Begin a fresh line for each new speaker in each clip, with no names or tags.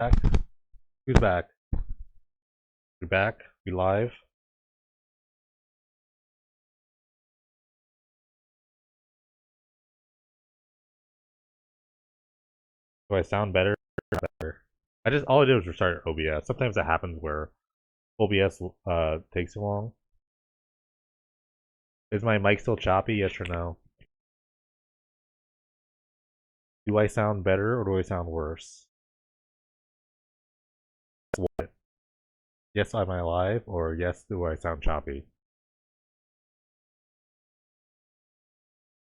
Back? Who's back? We back? We live? Do I sound better? Better. All I did was restart OBS. Sometimes it happens where OBS takes too long. Is my mic still choppy? Yes or no? Do I sound better or do I sound worse? What? Yes, am I alive? Or yes, do I sound choppy?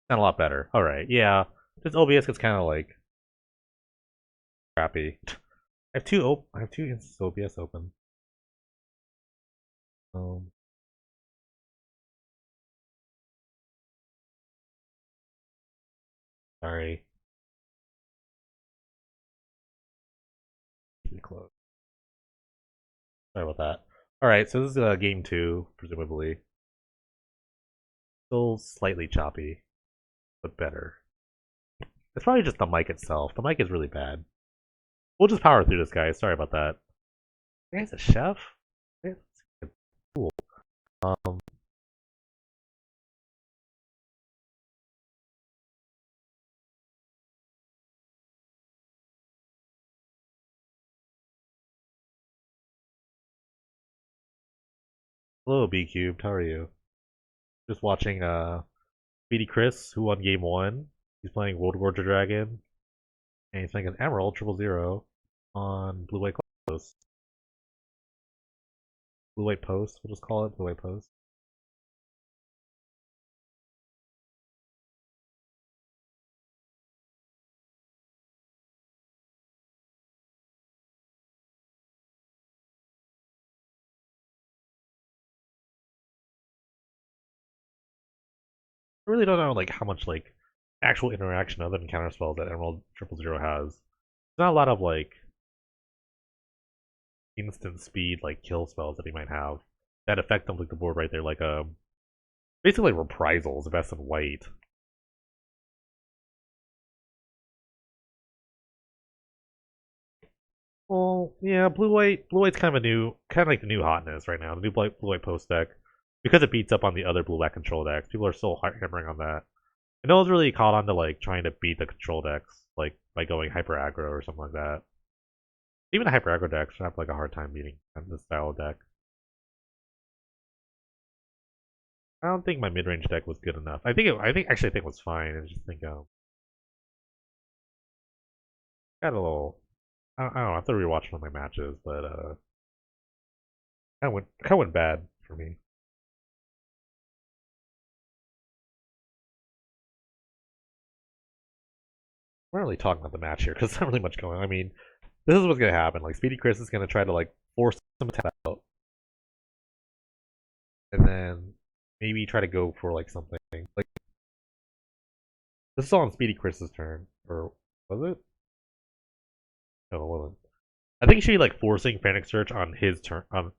Sound a lot better. Alright, yeah. This OBS gets kind of like crappy. I have two instances of OBS open. Um, sorry. Pretty close. Sorry about that. Alright, so this is game 2, presumably. Still slightly choppy, but better. It's probably just the mic itself. The mic is really bad. We'll just power through this, guys. Sorry about that. This guy's a chef? Yeah, cool. Um, hello, B Cubed. How are you? Just watching Speedy Chris, who won game 1. He's playing Worldgorger Dragon, and he's playing an Emerald 000 on Blue White Post. Blue White Post, we'll just call it Blue White Post. I really don't know like how much like actual interaction other than counter spells that Emerald 000 has. There's not a lot of like instant speed like kill spells that he might have that affect them like the board right there, like basically like reprisals, best in white. Well, yeah, blue white's kind of like the new hotness right now. The new blue white post deck because it beats up on the other blue black control decks. People are still hammering on that. And no one's really caught on to like trying to beat the control decks like by going hyper aggro or something like that. Even the hyper aggro decks have like a hard time beating this style of deck. I don't think my mid range deck was good enough. I think it was fine. I just think got a little. I don't know. I have to rewatch one of my matches, but kind of went bad for me. We're not really talking about the match here because there's not really much going on. I mean, this is what's gonna happen. Like Speedy Chris is gonna try to like force some attack out, and then maybe try to go for like something. Like this is on Speedy Chris's turn, or was it? No, it wasn't. I think he should be like forcing Frantic Search on his turn on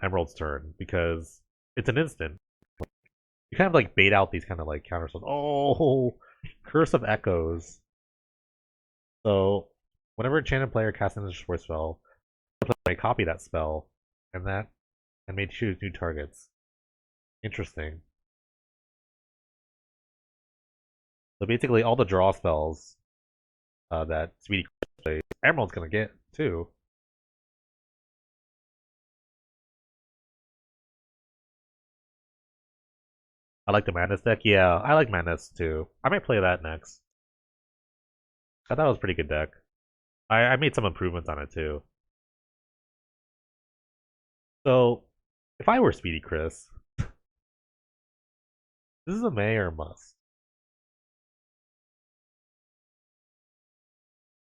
Emerald's turn because it's an instant. You kind of like bait out these kind of like counter spells. Oh, Curse of Echoes. So whenever enchanted player casts an destroy spell, I copy that spell and may choose new targets. Interesting. So basically, all the draw spells that Speedy plays, Emerald's gonna get too. I like the Madness deck. Yeah, I like Madness too. I might play that next. I thought it was a pretty good deck. I made some improvements on it too. So, if I were Speedy Chris, this is a may or must.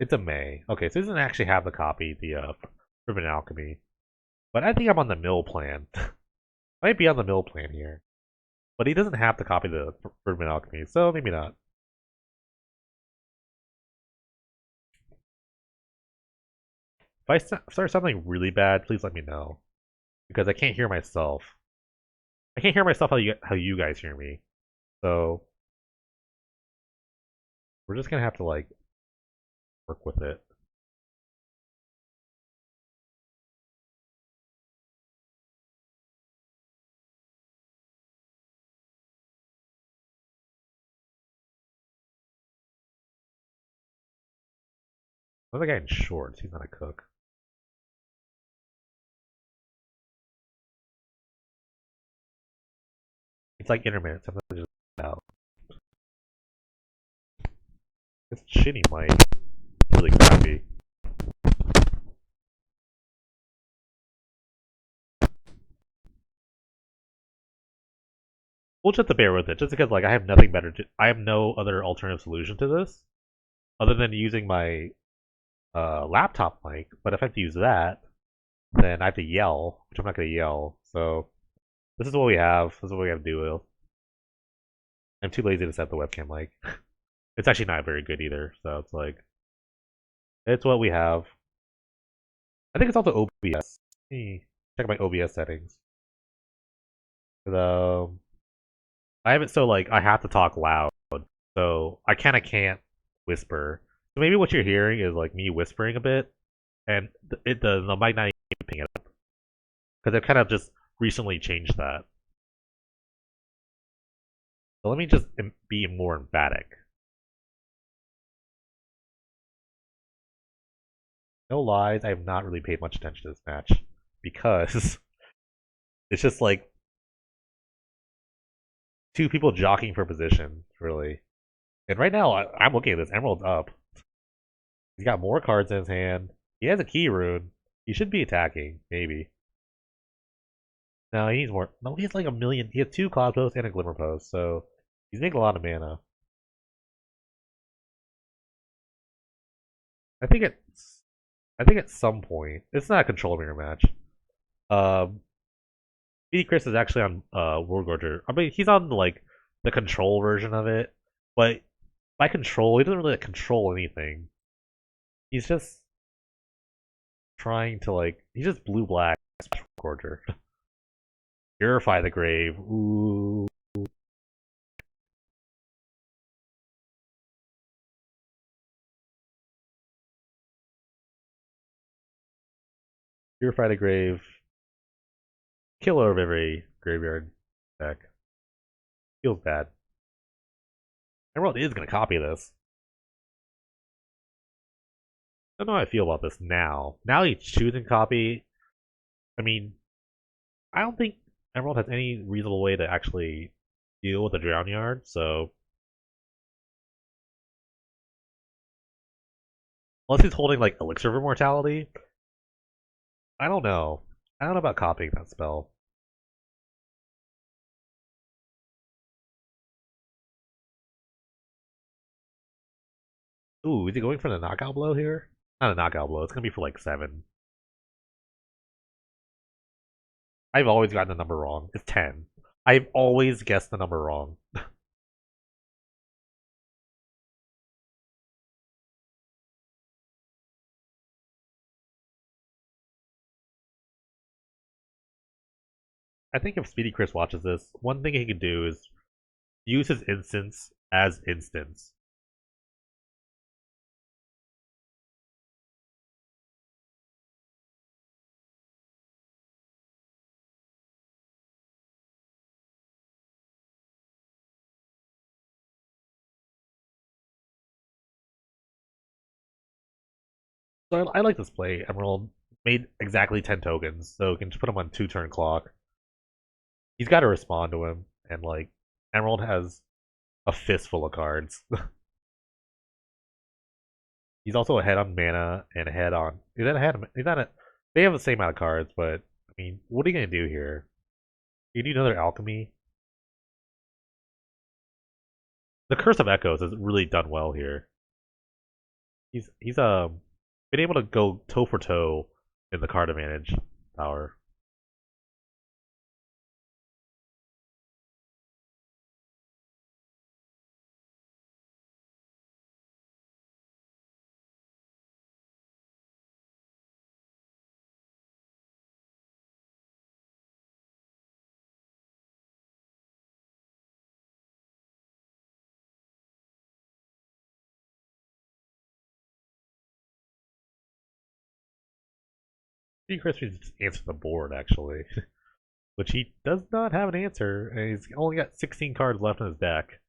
It's a may. Okay, so it doesn't actually have the copy, the Ribbon Alchemy. But I think I'm on the mill plan. Might be on the mill plan here. But he doesn't have to copy the Ribbon Alchemy, so maybe not. If I start something really bad, please let me know. Because I can't hear myself. I can't hear myself how you guys hear me. So we're just gonna have to like work with it. Another guy in shorts. He's not a cook. It's like intermittent. Sometimes it just out. This shitty mic. Really crappy. We'll just have to bear with it, just because like I have nothing better to. I have no other alternative solution to this other than using my laptop mic. But if I have to use that, then I have to yell, which I'm not gonna yell. So this is what we have. This is what we have to do with. I'm too lazy to set the webcam mic. It's actually not very good either. So it's like it's what we have. I think it's also OBS. Let me check my OBS settings. Um, I have it so like I have to talk loud, so I kind of can't whisper. So maybe what you're hearing is like me whispering a bit, and the mic not even picking it up because they've kind of just recently changed that. So let me just be more emphatic. No lies, I have not really paid much attention to this match because it's just like two people jockeying for position, really. And right now, I'm looking at this. Emerald's up. He's got more cards in his hand. He has a key rune. He should be attacking, maybe. No, he needs more. No, he has like a million. He has two Cloud Posts and a Glimmer Post, so he's making a lot of mana. I think it's. I think at some point, it's not a control mirror match. BD Chris is actually on Worldgorger. I mean, he's on like the control version of it, but by control, he doesn't really like, control anything. He's just trying to like. He's just blue black Worldgorger. Purify the grave. Ooh. Purify the grave. Killer of every graveyard deck. Feels bad. Emerald is gonna copy this. I don't know how I feel about this now. Now he's choosing copy. I mean, I don't think Emerald has any reasonable way to actually deal with the Drown Yard, so unless he's holding like Elixir of Immortality, I don't know. I don't know about copying that spell. Ooh, is he going for the knockout blow here? Not a knockout blow. It's gonna be for like 7. I've always gotten the number wrong. It's 10. I've always guessed the number wrong. I think if Speedy Chris watches this, one thing he could do is use his instance as instance. So I like this play. Emerald made exactly 10 tokens, so we can just put him on 2-turn clock. He's got to respond to him, and like Emerald has a fistful of cards. He's also ahead on mana and ahead on. He's not ahead. He's not. They have the same amount of cards, but I mean, what are you gonna do here? You do another alchemy. The Curse of Echoes has really done well here. He's been able to go toe for toe in the card advantage power. Steve Crispy just answered the board actually, which he does not have an answer, and he's only got 16 cards left in his deck.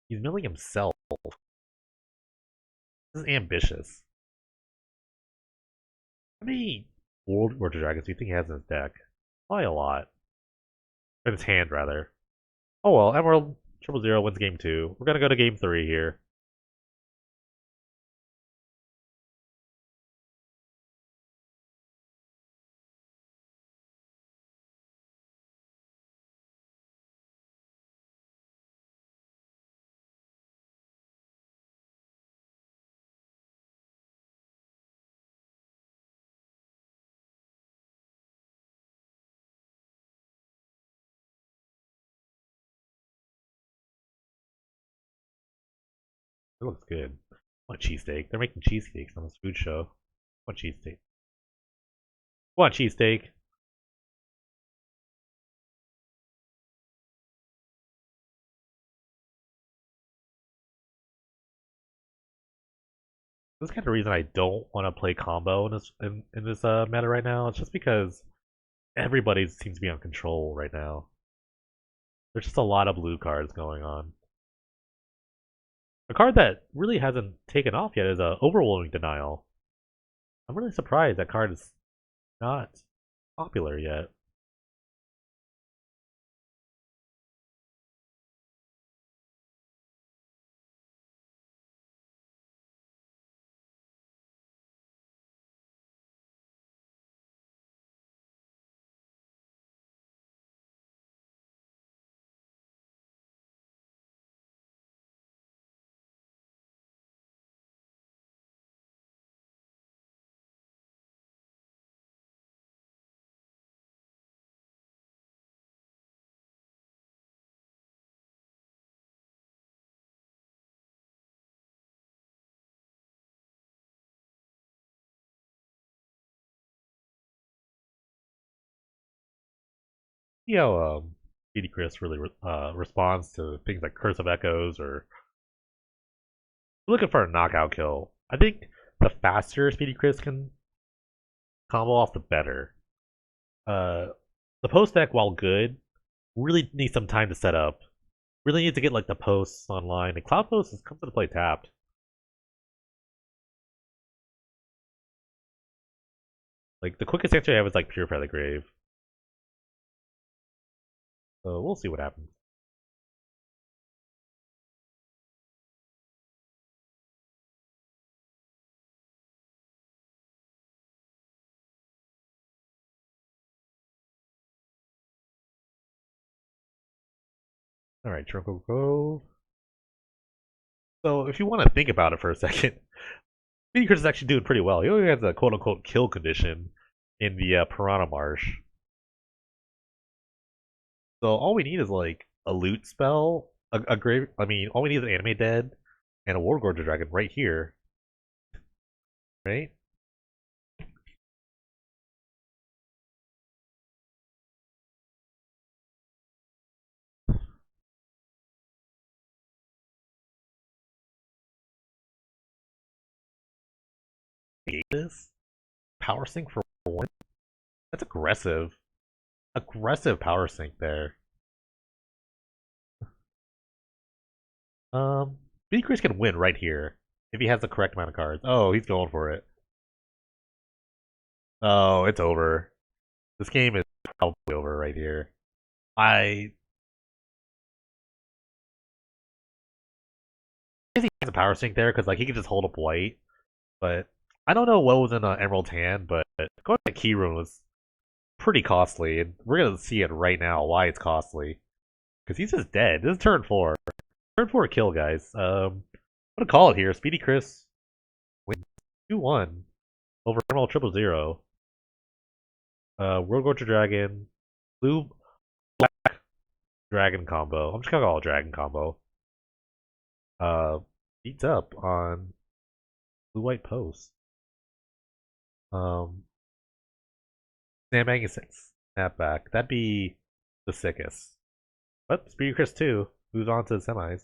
He's milling himself. This is ambitious. How many Worldgorger dragons do you think he has in his deck? Probably a lot. In his hand, rather. Oh well, Emerald 000 wins game 2. We're gonna go to game 3 here. It looks good. I want cheesesteak. They're making cheesesteaks on this food show. I want cheesesteak. I want cheesesteak. This is kind of the reason I don't want to play combo in this meta right now. It's just because everybody seems to be on control right now. There's just a lot of blue cards going on. A card that really hasn't taken off yet is Overwhelming Denial. I'm really surprised that card is not popular yet. See how Speedy Chris really responds to things like Curse of Echoes, or looking for a knockout kill. I think the faster Speedy Chris can combo off, the better. Uh, the post deck, while good, really needs some time to set up. Really need to get like the posts online. And Cloud Post comes into play tapped. Like the quickest answer I have is like Purify the Grave. So we'll see what happens. Alright, Tranquil Grove. So if you want to think about it for a second, Speedy Chris is actually doing pretty well. He only has a quote unquote kill condition in the Piranha Marsh. So all we need is like a loot spell, a grave. I mean, all we need is an Anime Dead and a Worldgorger Dragon right here, right? Hate this power sync for one. That's aggressive. Aggressive power sync there. Speedy Chris can win right here if he has the correct amount of cards. Oh, he's going for it. Oh, it's over. This game is probably over right here. I guess he has a power sync there because like he can just hold up white, but I don't know what was in Emerald's hand, but going to Key Rune was pretty costly, and we're gonna see it right now why it's costly. Because he's just dead. This is turn 4. Turn 4 kill, guys. I'm gonna call it here. Speedy Chris wins 2-1 over Emerald 000. World Gorger Dragon, blue black dragon combo. I'm just gonna call it dragon combo. Uh, beats up on blue white post. Um, Sandbag and snapback. That'd be the sickest. But Speedy Chris 2 moves on to the semis.